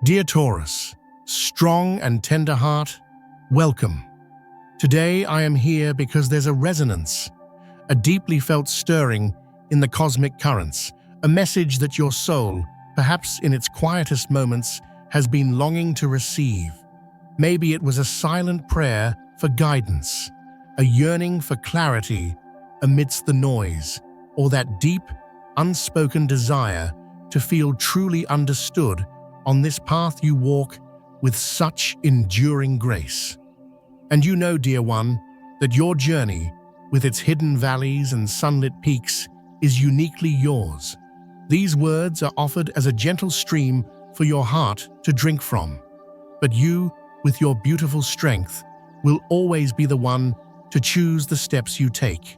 Dear Taurus, strong and tender heart, welcome. Today I am here because there's a resonance, a deeply felt stirring in the cosmic currents, a message that your soul, perhaps in its quietest moments, has been longing to receive. Maybe it was a silent prayer for guidance, a yearning for clarity amidst the noise, or that deep, unspoken desire to feel truly understood on this path you walk with such enduring grace. And you know, dear one, that your journey, with its hidden valleys and sunlit peaks, is uniquely yours. These words are offered as a gentle stream for your heart to drink from. But you, with your beautiful strength, will always be the one to choose the steps you take.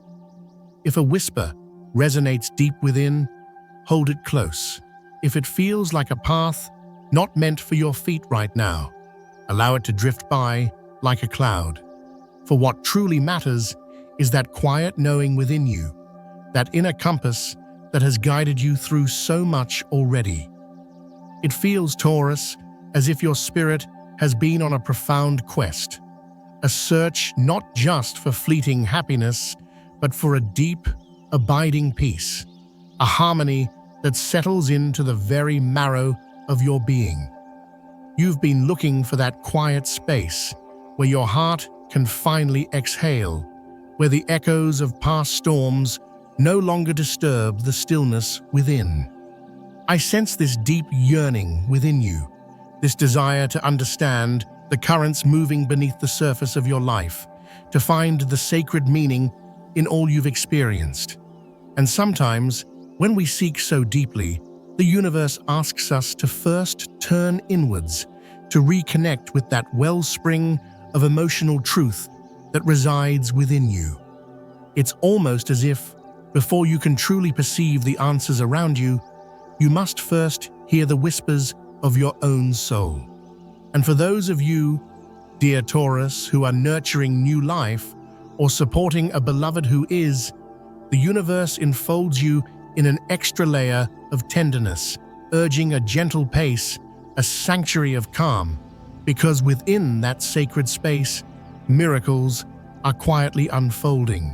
If a whisper resonates deep within, hold it close. If it feels like a path not meant for your feet right now, allow it to drift by like a cloud. For what truly matters is that quiet knowing within you, that inner compass that has guided you through so much already. It feels, Taurus, as if your spirit has been on a profound quest, a search not just for fleeting happiness, but for a deep, abiding peace, a harmony that settles into the very marrow of your being. You've been looking for that quiet space where your heart can finally exhale, where the echoes of past storms no longer disturb the stillness within. I sense this deep yearning within you, this desire to understand the currents moving beneath the surface of your life, to find the sacred meaning in all you've experienced. And sometimes, when we seek so deeply, the universe asks us to first turn inwards, to reconnect with that wellspring of emotional truth that resides within you. It's almost as if, before you can truly perceive the answers around you, you must first hear the whispers of your own soul. And for those of you, dear Taurus, who are nurturing new life or supporting a beloved who is, the universe enfolds you in an extra layer of tenderness, urging a gentle pace, a sanctuary of calm, because within that sacred space, miracles are quietly unfolding.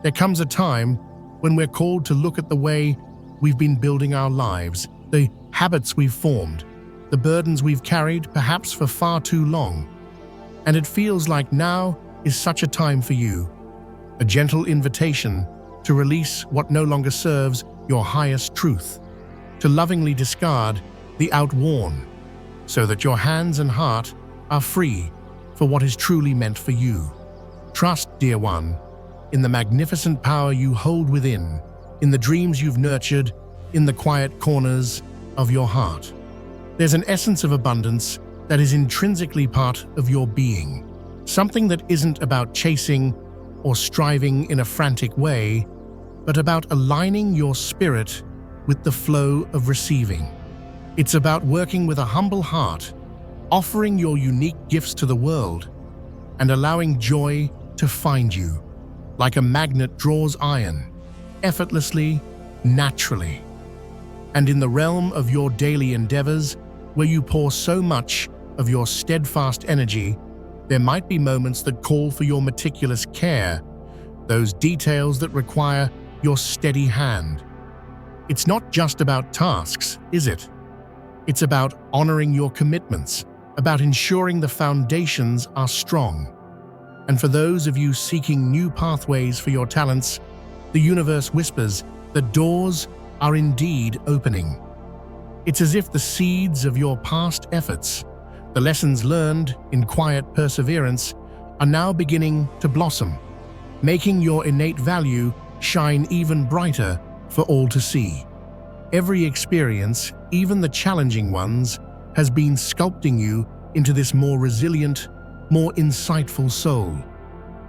There comes a time when we're called to look at the way we've been building our lives, the habits we've formed, the burdens we've carried perhaps for far too long. And it feels like now is such a time for you, a gentle invitation to release what no longer serves your highest truth, to lovingly discard the outworn, so that your hands and heart are free for what is truly meant for you. Trust, dear one, in the magnificent power you hold within, in the dreams you've nurtured, in the quiet corners of your heart. There's an essence of abundance that is intrinsically part of your being, something that isn't about chasing or striving in a frantic way, but about aligning your spirit with the flow of receiving. It's about working with a humble heart, offering your unique gifts to the world, and allowing joy to find you, like a magnet draws iron, effortlessly, naturally. And in the realm of your daily endeavors, where you pour so much of your steadfast energy, there might be moments that call for your meticulous care, those details that require your steady hand. It's not just about tasks, is it? It's about honoring your commitments, about ensuring the foundations are strong. And for those of you seeking new pathways for your talents, the universe whispers that doors are indeed opening. It's as if the seeds of your past efforts, the lessons learned in quiet perseverance, are now beginning to blossom, making your innate value shine even brighter for all to see. Every experience, even the challenging ones, has been sculpting you into this more resilient, more insightful soul.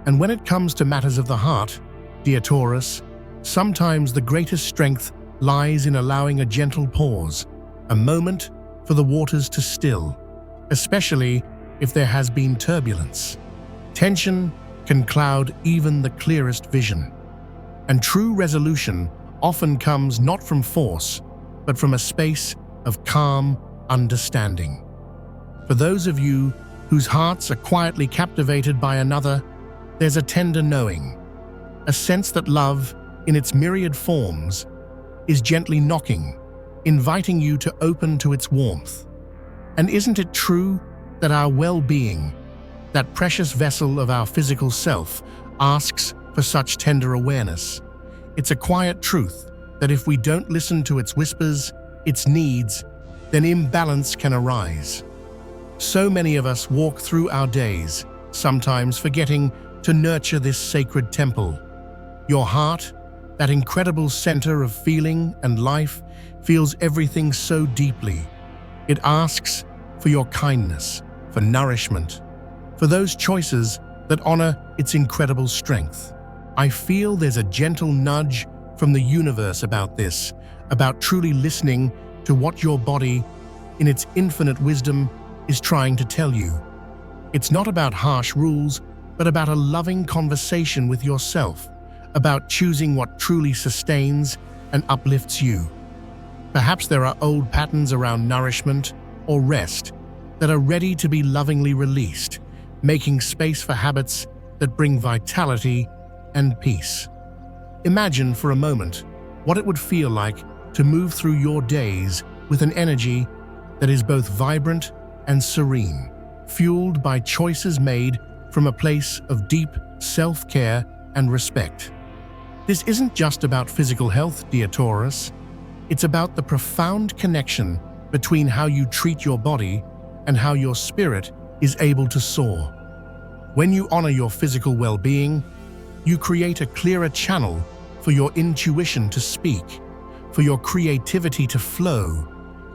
And when it comes to matters of the heart, dear Taurus, sometimes the greatest strength lies in allowing a gentle pause, a moment for the waters to still, especially if there has been turbulence. Tension can cloud even the clearest vision. And true resolution often comes not from force, but from a space of calm understanding. For those of you whose hearts are quietly captivated by another, there's a tender knowing, a sense that love, in its myriad forms, is gently knocking, inviting you to open to its warmth. And isn't it true that our well-being, that precious vessel of our physical self, asks for such tender awareness? It's a quiet truth that if we don't listen to its whispers, its needs, then imbalance can arise. So many of us walk through our days, sometimes forgetting to nurture this sacred temple. Your heart, that incredible center of feeling and life, feels everything so deeply. It asks for your kindness, for nourishment, for those choices that honor its incredible strength. I feel there's a gentle nudge from the universe about this, about truly listening to what your body, in its infinite wisdom, is trying to tell you. It's not about harsh rules, but about a loving conversation with yourself, about choosing what truly sustains and uplifts you. Perhaps there are old patterns around nourishment or rest that are ready to be lovingly released, making space for habits that bring vitality and peace. Imagine for a moment what it would feel like to move through your days with an energy that is both vibrant and serene, fueled by choices made from a place of deep self-care and respect. This isn't just about physical health, dear Taurus. It's about the profound connection between how you treat your body and how your spirit is able to soar. When you honor your physical well-being, you create a clearer channel for your intuition to speak, for your creativity to flow,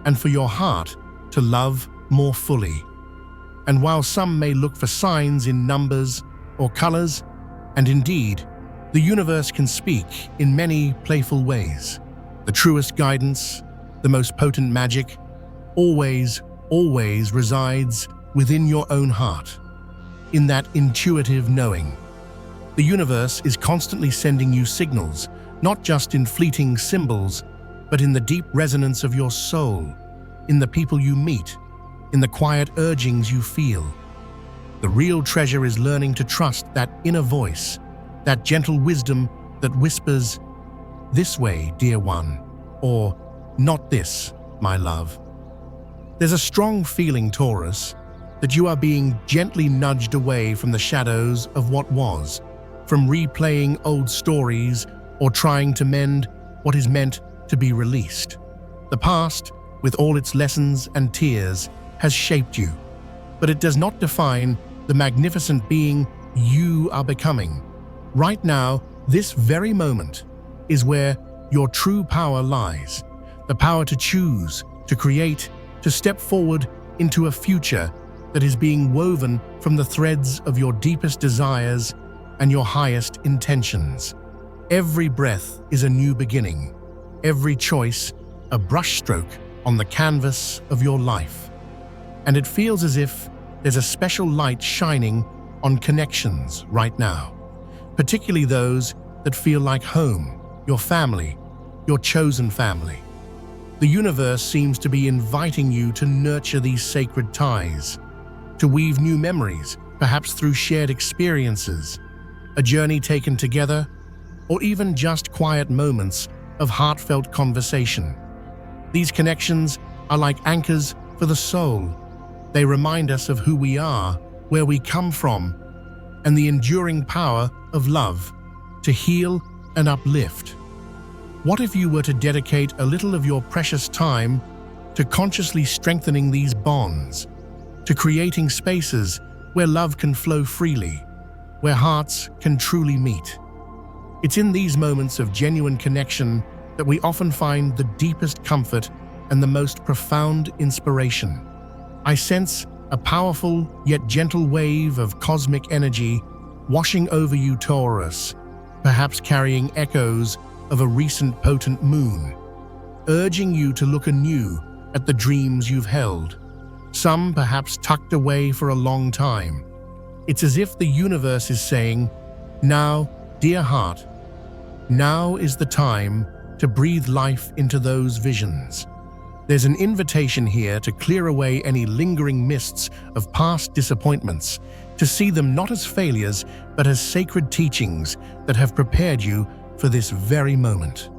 and for your heart to love more fully. And while some may look for signs in numbers or colors, and indeed, the universe can speak in many playful ways, the truest guidance, the most potent magic, always resides within your own heart, in that intuitive knowing. The universe is constantly sending you signals, not just in fleeting symbols, but in the deep resonance of your soul, in the people you meet, in the quiet urgings you feel. The real treasure is learning to trust that inner voice, that gentle wisdom that whispers, "This way, dear one," or "Not this, my love." There's a strong feeling, Taurus, that you are being gently nudged away from the shadows of what was, from replaying old stories or trying to mend what is meant to be released. The past, with all its lessons and tears, has shaped you, but it does not define the magnificent being you are becoming. Right now, this very moment, is where your true power lies, the power to choose, to create, to step forward into a future that is being woven from the threads of your deepest desires and your highest intentions. Every breath is a new beginning, every choice a brushstroke on the canvas of your life. And it feels as if there's a special light shining on connections right now, particularly those that feel like home, your family, your chosen family. The universe seems to be inviting you to nurture these sacred ties, to weave new memories, perhaps through shared experiences, a journey taken together, or even just quiet moments of heartfelt conversation. These connections are like anchors for the soul. They remind us of who we are, where we come from, and the enduring power of love to heal and uplift. What if you were to dedicate a little of your precious time to consciously strengthening these bonds, to creating spaces where love can flow freely, where hearts can truly meet? It's in these moments of genuine connection that we often find the deepest comfort and the most profound inspiration. I sense a powerful yet gentle wave of cosmic energy washing over you, Taurus, perhaps carrying echoes of a recent potent moon, urging you to look anew at the dreams you've held, some perhaps tucked away for a long time. It's as if the universe is saying, "Now, dear heart, now is the time to breathe life into those visions. There's an invitation here to clear away any lingering mists of past disappointments, to see them not as failures, but as sacred teachings that have prepared you for this very moment.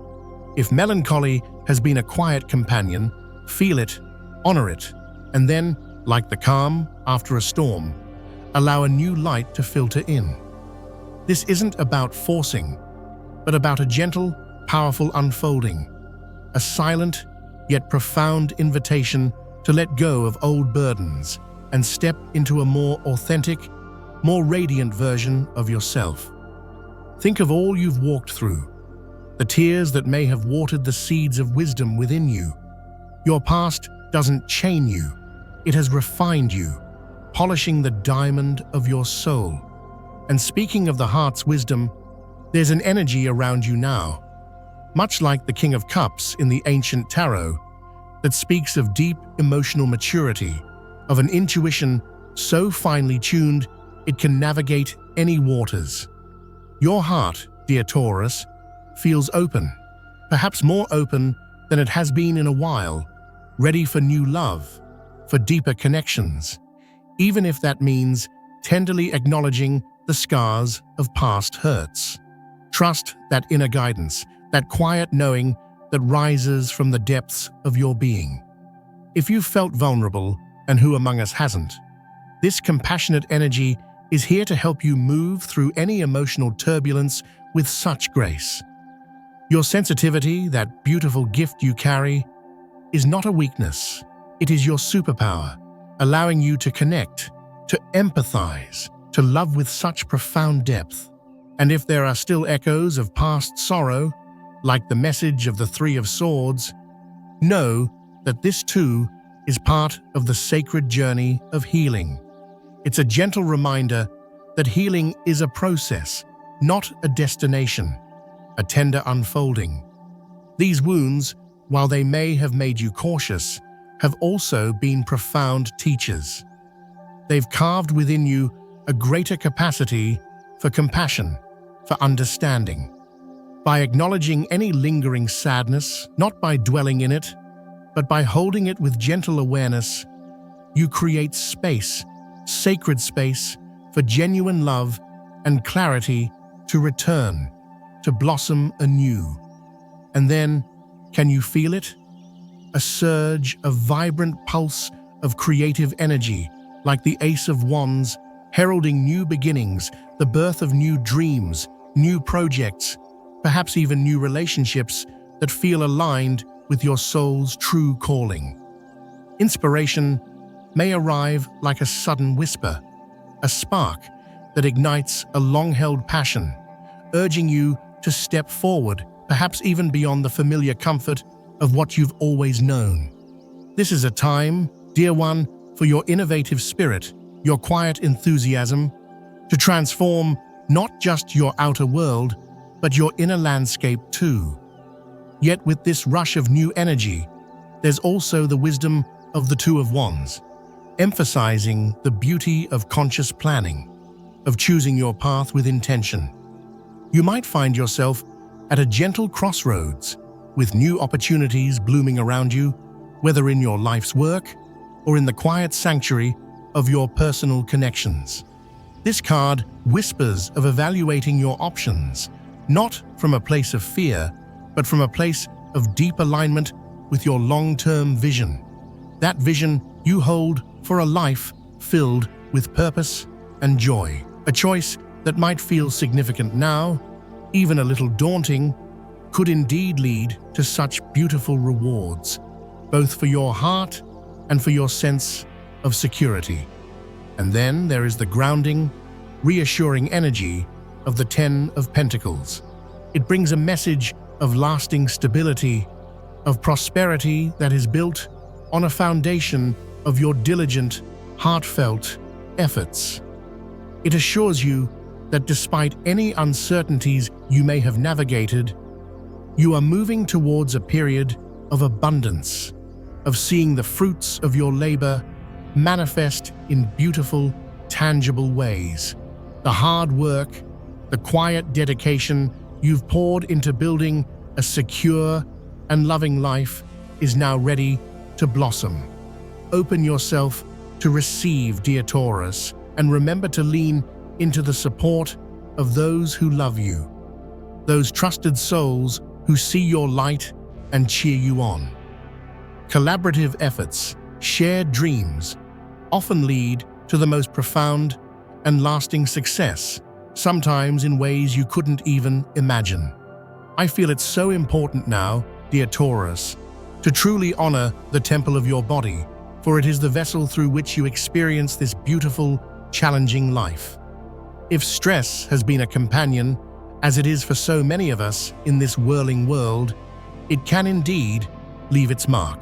If melancholy has been a quiet companion, feel it, honor it, and then, like the calm after a storm, allow a new light to filter in. This isn't about forcing, but about a gentle, powerful unfolding, a silent yet profound invitation to let go of old burdens and step into a more authentic, more radiant version of yourself. Think of all you've walked through, the tears that may have watered the seeds of wisdom within you. Your past doesn't chain you, it has refined you, polishing the diamond of your soul. And speaking of the heart's wisdom, there's an energy around you now, much like the King of Cups in the ancient tarot, that speaks of deep emotional maturity, of an intuition so finely tuned it can navigate any waters. Your heart, dear Taurus, feels open, perhaps more open than it has been in a while, ready for new love, for deeper connections, even if that means tenderly acknowledging the scars of past hurts. Trust that inner guidance, that quiet knowing that rises from the depths of your being. If you've felt vulnerable, and who among us hasn't, this compassionate energy is here to help you move through any emotional turbulence with such grace. Your sensitivity, that beautiful gift you carry, is not a weakness. It is your superpower, allowing you to connect, to empathize, to love with such profound depth. And if there are still echoes of past sorrow, like the message of the Three of Swords, know that this too is part of the sacred journey of healing. It's a gentle reminder that healing is a process, not a destination, a tender unfolding. These wounds, while they may have made you cautious, have also been profound teachers. They've carved within you a greater capacity for compassion, for understanding. By acknowledging any lingering sadness, not by dwelling in it, but by holding it with gentle awareness, you create space, sacred space, for genuine love and clarity to return, to blossom anew. And then, can you feel it? A surge, a vibrant pulse of creative energy, like the Ace of Wands, heralding new beginnings, the birth of new dreams, new projects, perhaps even new relationships that feel aligned with your soul's true calling. Inspiration may arrive like a sudden whisper, a spark that ignites a long-held passion, urging you to step forward, perhaps even beyond the familiar comfort of what you've always known. This is a time, dear one, for your innovative spirit, your quiet enthusiasm, to transform not just your outer world, but your inner landscape too. Yet with this rush of new energy, there's also the wisdom of the Two of Wands, emphasizing the beauty of conscious planning, of choosing your path with intention. You might find yourself at a gentle crossroads, with new opportunities blooming around you, whether in your life's work or in the quiet sanctuary of your personal connections. This card whispers of evaluating your options, not from a place of fear, but from a place of deep alignment with your long-term vision. That vision you hold for a life filled with purpose and joy. A choice that might feel significant now, even a little daunting, could indeed lead to such beautiful rewards, both for your heart and for your sense of security. And then there is the grounding, reassuring energy of the Ten of Pentacles. It brings a message of lasting stability, of prosperity that is built on a foundation of your diligent, heartfelt efforts. It assures you that despite any uncertainties you may have navigated, you are moving towards a period of abundance, of seeing the fruits of your labor manifest in beautiful, tangible ways. The hard work, the quiet dedication you've poured into building a secure and loving life is now ready to blossom. Open yourself to receive, dear Taurus, and remember to lean into the support of those who love you, those trusted souls who see your light and cheer you on. Collaborative efforts, shared dreams, often lead to the most profound and lasting success, sometimes in ways you couldn't even imagine. I feel it's so important now, dear Taurus, to truly honor the temple of your body, for it is the vessel through which you experience this beautiful, challenging life. If stress has been a companion, as it is for so many of us in this whirling world, it can indeed leave its mark,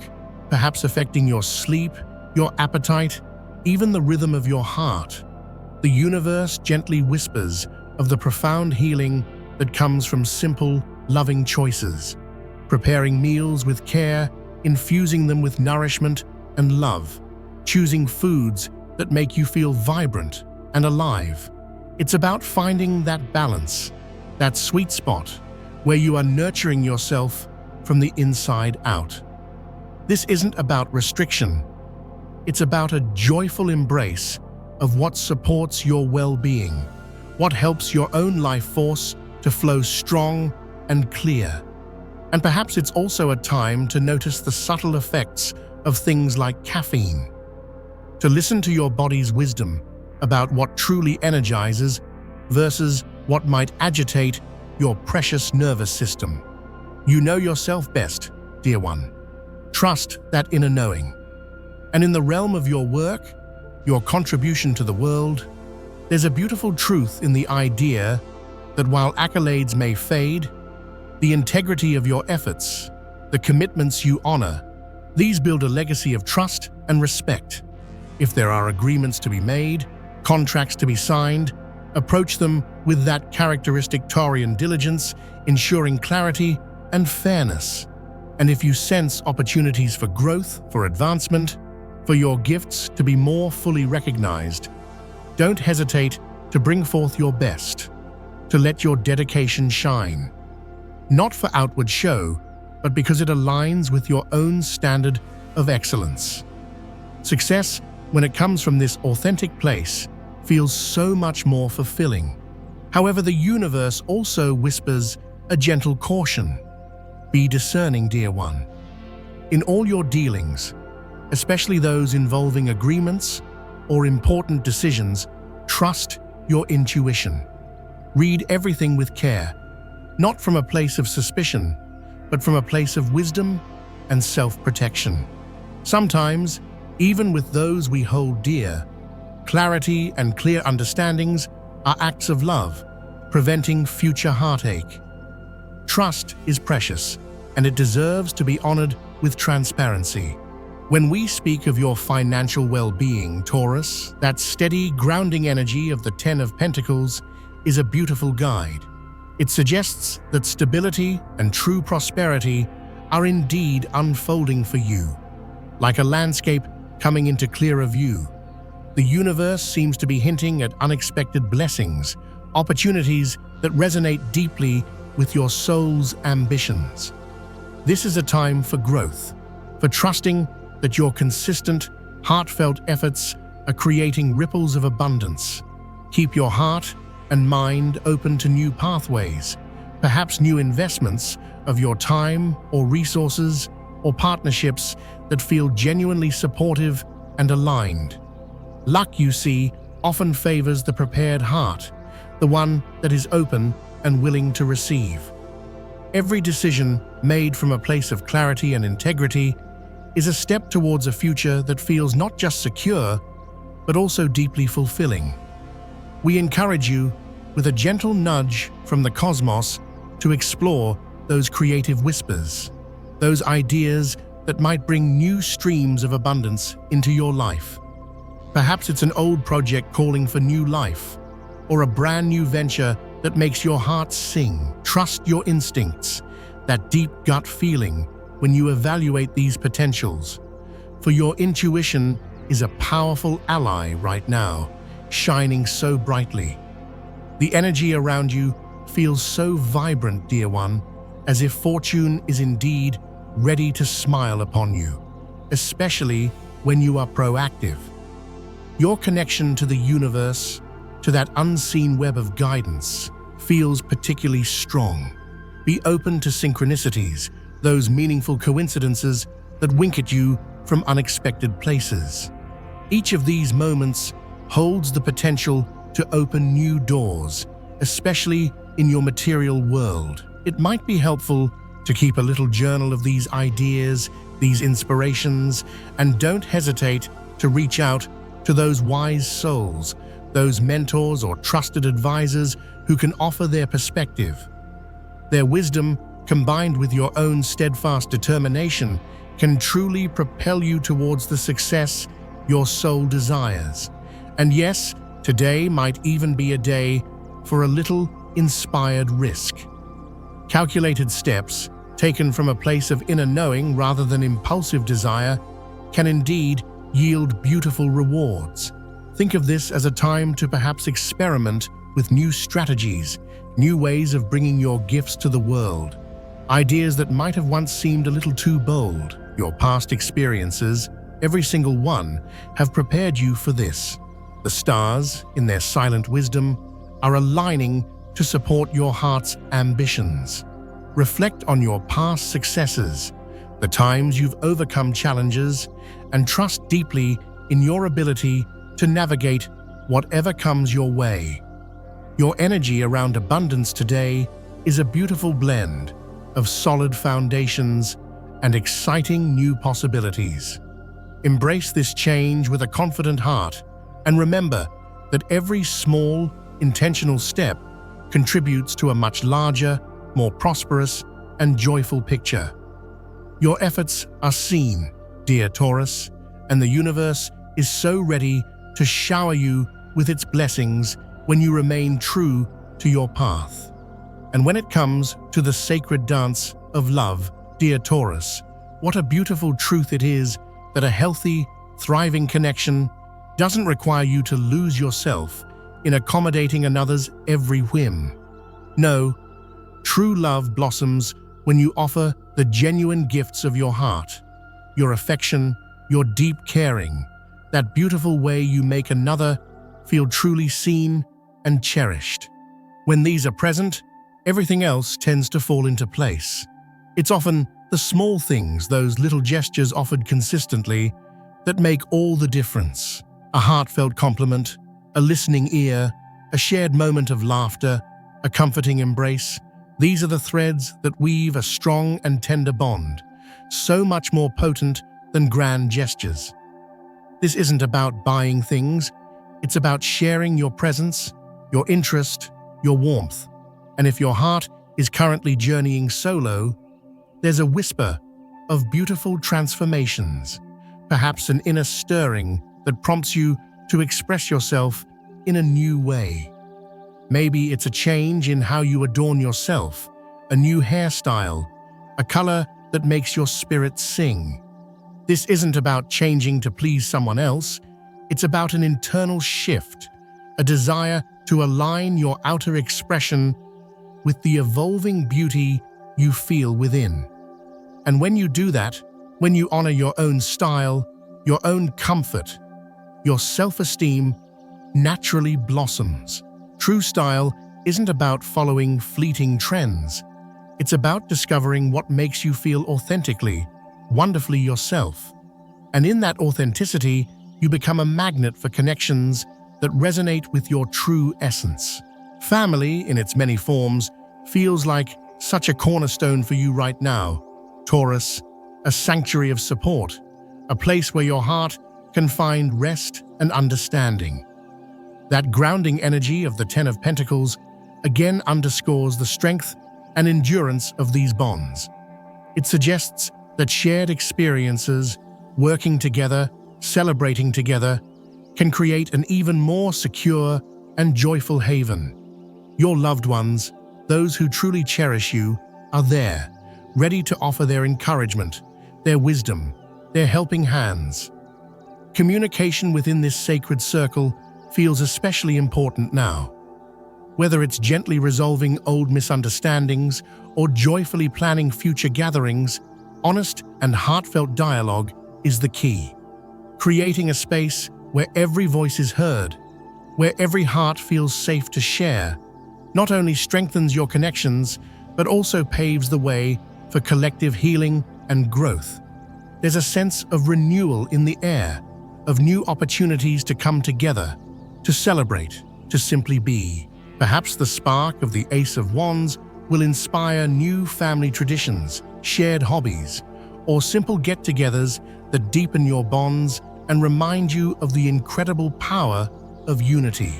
perhaps affecting your sleep, your appetite, even the rhythm of your heart. The universe gently whispers of the profound healing that comes from simple, loving choices, preparing meals with care, infusing them with nourishment and love, choosing foods that make you feel vibrant and alive. It's about finding that balance, that sweet spot where you are nurturing yourself from the inside out. This isn't about restriction. It's about a joyful embrace of what supports your well-being, what helps your own life force to flow strong and clear. And perhaps it's also a time to notice the subtle effects of things like caffeine, to listen to your body's wisdom about what truly energizes versus what might agitate your precious nervous system. You know yourself best, dear one. Trust that inner knowing. And in the realm of your work, your contribution to the world, there's a beautiful truth in the idea that while accolades may fade, the integrity of your efforts, the commitments you honor, these build a legacy of trust and respect. If there are agreements to be made, contracts to be signed, approach them with that characteristic Taurian diligence, ensuring clarity and fairness. And if you sense opportunities for growth, for advancement, for your gifts to be more fully recognized, don't hesitate to bring forth your best, to let your dedication shine. Not for outward show, but because it aligns with your own standard of excellence. Success, when it comes from this authentic place, feels so much more fulfilling. However, the universe also whispers a gentle caution. Be discerning, dear one. In all your dealings, especially those involving agreements or important decisions, trust your intuition. Read everything with care, not from a place of suspicion, but from a place of wisdom and self-protection. Sometimes, even with those we hold dear, clarity and clear understandings are acts of love, preventing future heartache. Trust is precious, and it deserves to be honored with transparency. When we speak of your financial well-being, Taurus, that steady, grounding energy of the Ten of Pentacles is a beautiful guide. It suggests that stability and true prosperity are indeed unfolding for you. Like a landscape coming into clearer view, the universe seems to be hinting at unexpected blessings, opportunities that resonate deeply with your soul's ambitions. This is a time for growth, for trusting that your consistent, heartfelt efforts are creating ripples of abundance. Keep your heart and mind open to new pathways, perhaps new investments of your time or resources or partnerships that feel genuinely supportive and aligned. Luck, you see, often favors the prepared heart, the one that is open and willing to receive. Every decision made from a place of clarity and integrity is a step towards a future that feels not just secure, but also deeply fulfilling. We encourage you, with a gentle nudge from the cosmos, to explore those creative whispers, those ideas that might bring new streams of abundance into your life. Perhaps it's an old project calling for new life, or a brand new venture that makes your heart sing. Trust your instincts, that deep gut feeling when you evaluate these potentials, for your intuition is a powerful ally right now, shining so brightly. The energy around you feels so vibrant, dear one, as if fortune is indeed ready to smile upon you. especially when you are proactive. Your connection to the universe, to that unseen web of guidance, feels particularly strong. Be open to synchronicities, those meaningful coincidences that wink at you from unexpected places. Each of these moments holds the potential to open new doors, especially in your material world. It might be helpful to keep a little journal of these ideas, these inspirations, and don't hesitate to reach out to those wise souls, those mentors or trusted advisors who can offer their perspective. Their wisdom, combined with your own steadfast determination, can truly propel you towards the success your soul desires. And yes, today might even be a day for a little inspired risk. Calculated steps, taken from a place of inner knowing rather than impulsive desire, can indeed yield beautiful rewards. Think of this as a time to perhaps experiment with new strategies, new ways of bringing your gifts to the world. Ideas that might have once seemed a little too bold. Your past experiences, every single one, have prepared you for this. The stars, in their silent wisdom, are aligning to support your heart's ambitions. Reflect on your past successes, the times you've overcome challenges, and trust deeply in your ability to navigate whatever comes your way. Your energy around abundance today is a beautiful blend of solid foundations and exciting new possibilities. Embrace this change with a confident heart, and remember that every small, intentional step contributes to a much larger, more prosperous, and joyful picture. Your efforts are seen, dear Taurus, and the universe is so ready to shower you with its blessings when you remain true to your path. And when it comes to the sacred dance of love, dear Taurus, what a beautiful truth it is that a healthy, thriving connection doesn't require you to lose yourself in accommodating another's every whim. No, true love blossoms when you offer the genuine gifts of your heart, your affection, your deep caring, that beautiful way you make another feel truly seen and cherished. When these are present, everything else tends to fall into place. It's often the small things, those little gestures offered consistently, that make all the difference. A heartfelt compliment, a listening ear, a shared moment of laughter, a comforting embrace. These are the threads that weave a strong and tender bond, so much more potent than grand gestures. This isn't about buying things, it's about sharing your presence, your interest, your warmth. And if your heart is currently journeying solo, there's a whisper of beautiful transformations, perhaps an inner stirring that prompts you to express yourself in a new way. Maybe it's a change in how you adorn yourself, a new hairstyle, a color that makes your spirit sing. This isn't about changing to please someone else, it's about an internal shift, a desire to align your outer expression with the evolving beauty you feel within. And when you do that, when you honor your own style, your own comfort, your self-esteem naturally blossoms. True style isn't about following fleeting trends. It's about discovering what makes you feel authentically, wonderfully yourself. And in that authenticity, you become a magnet for connections that resonate with your true essence. Family, in its many forms, feels like such a cornerstone for you right now. Taurus, a sanctuary of support, a place where your heart can find rest and understanding. That grounding energy of the Ten of Pentacles again underscores the strength and endurance of these bonds. It suggests that shared experiences, working together, celebrating together, can create an even more secure and joyful haven. Your loved ones, those who truly cherish you, are there, ready to offer their encouragement, their wisdom, their helping hands. Communication within this sacred circle feels especially important now. Whether it's gently resolving old misunderstandings or joyfully planning future gatherings, honest and heartfelt dialogue is the key. Creating a space where every voice is heard, where every heart feels safe to share, not only strengthens your connections, but also paves the way for collective healing and growth. There's a sense of renewal in the air, of new opportunities to come together, to celebrate, to simply be. Perhaps the spark of the Ace of Wands will inspire new family traditions, shared hobbies, or simple get-togethers that deepen your bonds and remind you of the incredible power of unity.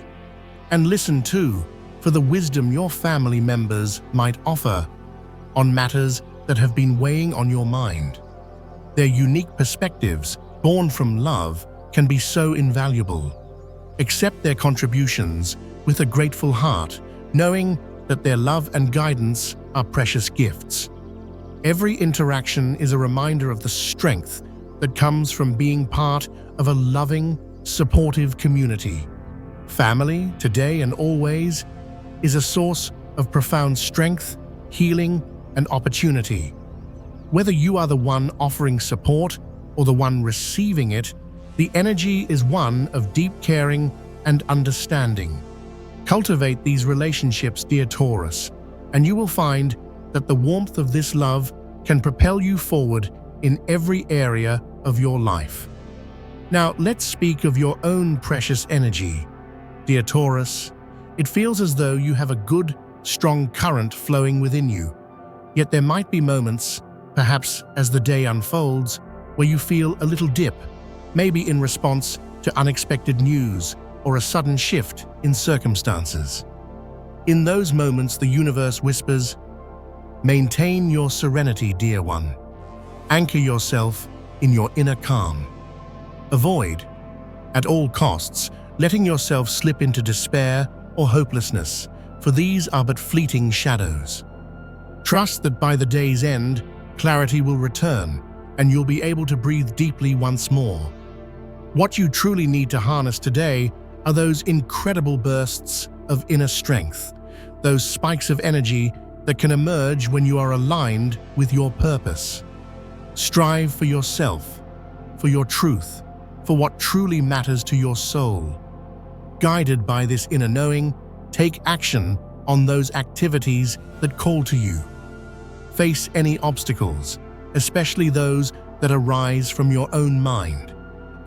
And listen too for the wisdom your family members might offer on matters that have been weighing on your mind. Their unique perspectives, born from love, can be so invaluable. Accept their contributions with a grateful heart, knowing that their love and guidance are precious gifts. Every interaction is a reminder of the strength that comes from being part of a loving, supportive community. Family, today and always, is a source of profound strength, healing, and opportunity. Whether you are the one offering support or the one receiving it, the energy is one of deep caring and understanding. Cultivate these relationships, dear Taurus, and you will find that the warmth of this love can propel you forward in every area of your life. Now, let's speak of your own precious energy. Dear Taurus, it feels as though you have a good, strong current flowing within you. Yet there might be moments, perhaps as the day unfolds, where you feel a little dip, maybe in response to unexpected news or a sudden shift in circumstances. In those moments, the universe whispers, "Maintain your serenity, dear one. Anchor yourself in your inner calm. Avoid, at all costs, letting yourself slip into despair or hopelessness, for these are but fleeting shadows. Trust that by the day's end, clarity will return, and you'll be able to breathe deeply once more. What you truly need to harness today are those incredible bursts of inner strength, those spikes of energy that can emerge when you are aligned with your purpose. Strive for yourself, for your truth, for what truly matters to your soul. Guided by this inner knowing, take action on those activities that call to you. Face any obstacles, especially those that arise from your own mind,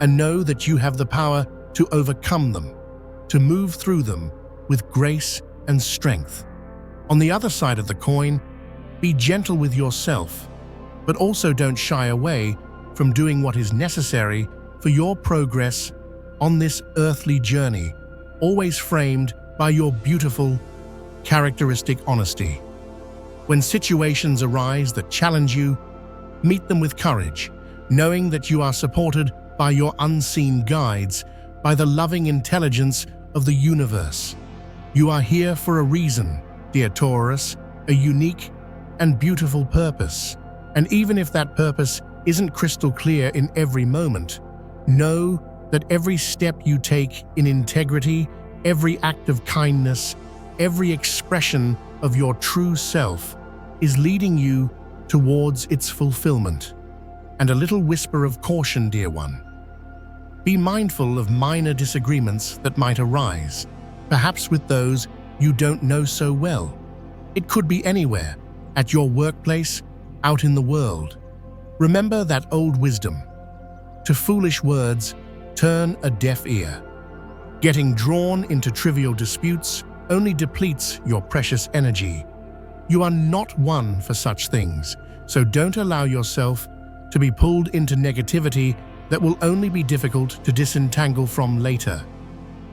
and know that you have the power to overcome them, to move through them with grace and strength. On the other side of the coin, be gentle with yourself, but also don't shy away from doing what is necessary for your progress on this earthly journey, always framed by your beautiful, characteristic honesty. When situations arise that challenge you, meet them with courage, knowing that you are supported by your unseen guides, by the loving intelligence of the universe. You are here for a reason, dear Taurus, a unique and beautiful purpose. And even if that purpose isn't crystal clear in every moment, know that every step you take in integrity, every act of kindness, every expression of your true self is leading you towards its fulfillment. And a little whisper of caution, dear one. Be mindful of minor disagreements that might arise, perhaps with those you don't know so well. It could be anywhere, at your workplace, out in the world. Remember that old wisdom. To foolish words, turn a deaf ear. Getting drawn into trivial disputes only depletes your precious energy. You are not one for such things, so don't allow yourself to be pulled into negativity that will only be difficult to disentangle from later.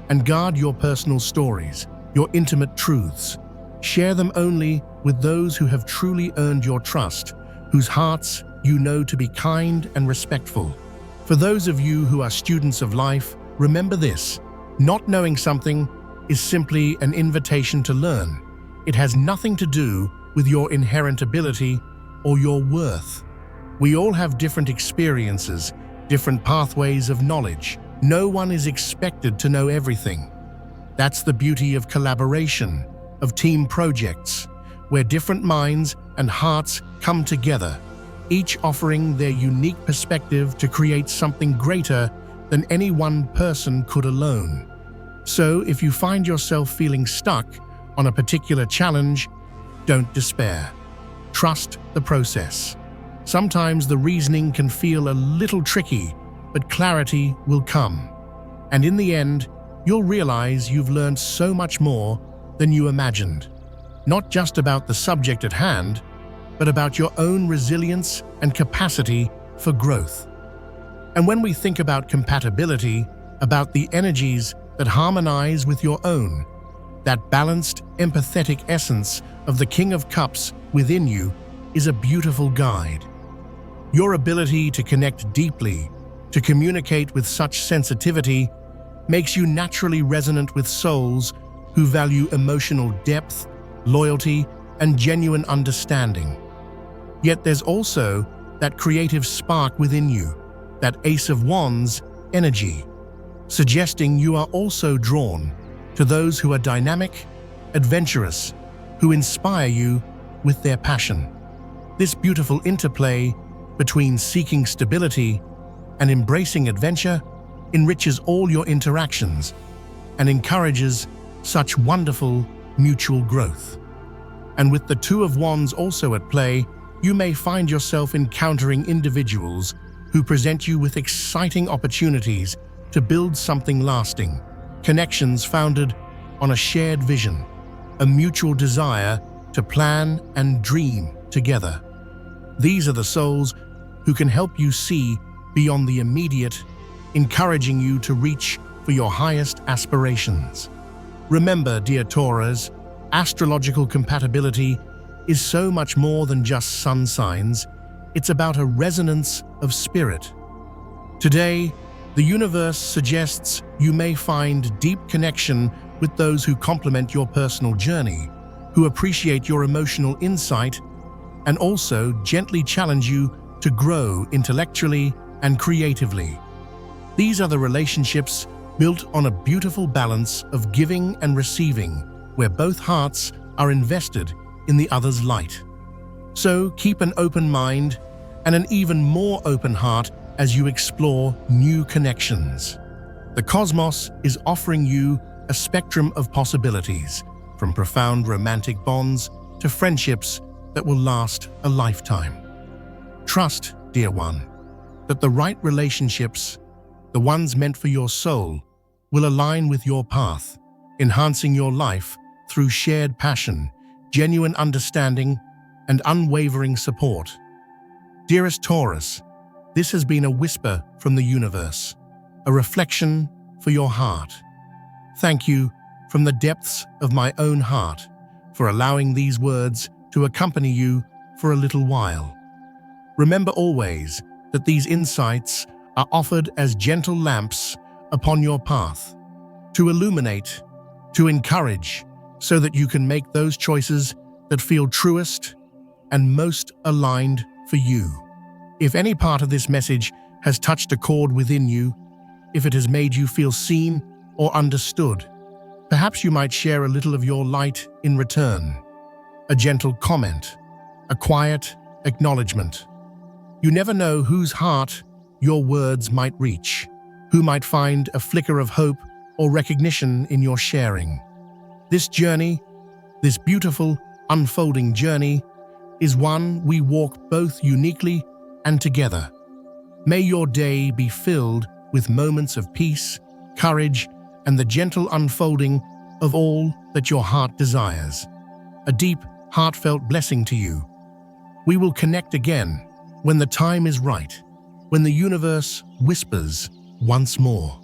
And guard your personal stories, your intimate truths. Share them only with those who have truly earned your trust, whose hearts you know to be kind and respectful. For those of you who are students of life, remember this: not knowing something is simply an invitation to learn. It has nothing to do with your inherent ability or your worth. We all have different experiences, different pathways of knowledge. No one is expected to know everything. That's the beauty of collaboration, of team projects, where different minds and hearts come together. each offering their unique perspective to create something greater than any one person could alone. So, if you find yourself feeling stuck on a particular challenge, don't despair. Trust the process. Sometimes the reasoning can feel a little tricky, but clarity will come. And in the end, you'll realize you've learned so much more than you imagined. Not just about the subject at hand, but about your own resilience and capacity for growth. And when we think about compatibility, about the energies that harmonize with your own, that balanced, empathetic essence of the King of Cups within you is a beautiful guide. Your ability to connect deeply, to communicate with such sensitivity, makes you naturally resonant with souls who value emotional depth, loyalty, and genuine understanding. Yet there's also that creative spark within you, that Ace of Wands energy, suggesting you are also drawn to those who are dynamic, adventurous, who inspire you with their passion. This beautiful interplay between seeking stability and embracing adventure enriches all your interactions and encourages such wonderful mutual growth. And with the Two of Wands also at play, you may find yourself encountering individuals who present you with exciting opportunities to build something lasting, connections founded on a shared vision, a mutual desire to plan and dream together. These are the souls who can help you see beyond the immediate, encouraging you to reach for your highest aspirations. Remember, dear Taurus, astrological compatibility is so much more than just sun signs. It's about a resonance of spirit. Today, the universe suggests you may find deep connection with those who complement your personal journey, who appreciate your emotional insight, and also gently challenge you to grow intellectually and creatively. These are the relationships built on a beautiful balance of giving and receiving, where both hearts are invested in the other's light. So keep an open mind and an even more open heart as you explore new connections. The cosmos is offering you a spectrum of possibilities, from profound romantic bonds to friendships that will last a lifetime. Trust, dear one, that the right relationships, the ones meant for your soul, will align with your path, enhancing your life through shared passion, genuine understanding, and unwavering support. Dearest Taurus, this has been a whisper from the universe, a reflection for your heart. Thank you from the depths of my own heart for allowing these words to accompany you for a little while. Remember always that these insights are offered as gentle lamps upon your path, to illuminate, to encourage, so that you can make those choices that feel truest and most aligned for you. If any part of this message has touched a chord within you, if it has made you feel seen or understood, perhaps you might share a little of your light in return. A gentle comment, a quiet acknowledgement. You never know whose heart your words might reach, who might find a flicker of hope or recognition in your sharing. This journey, this beautiful, unfolding journey, is one we walk both uniquely and together. May your day be filled with moments of peace, courage, and the gentle unfolding of all that your heart desires. A deep, heartfelt blessing to you. We will connect again when the time is right, when the universe whispers once more.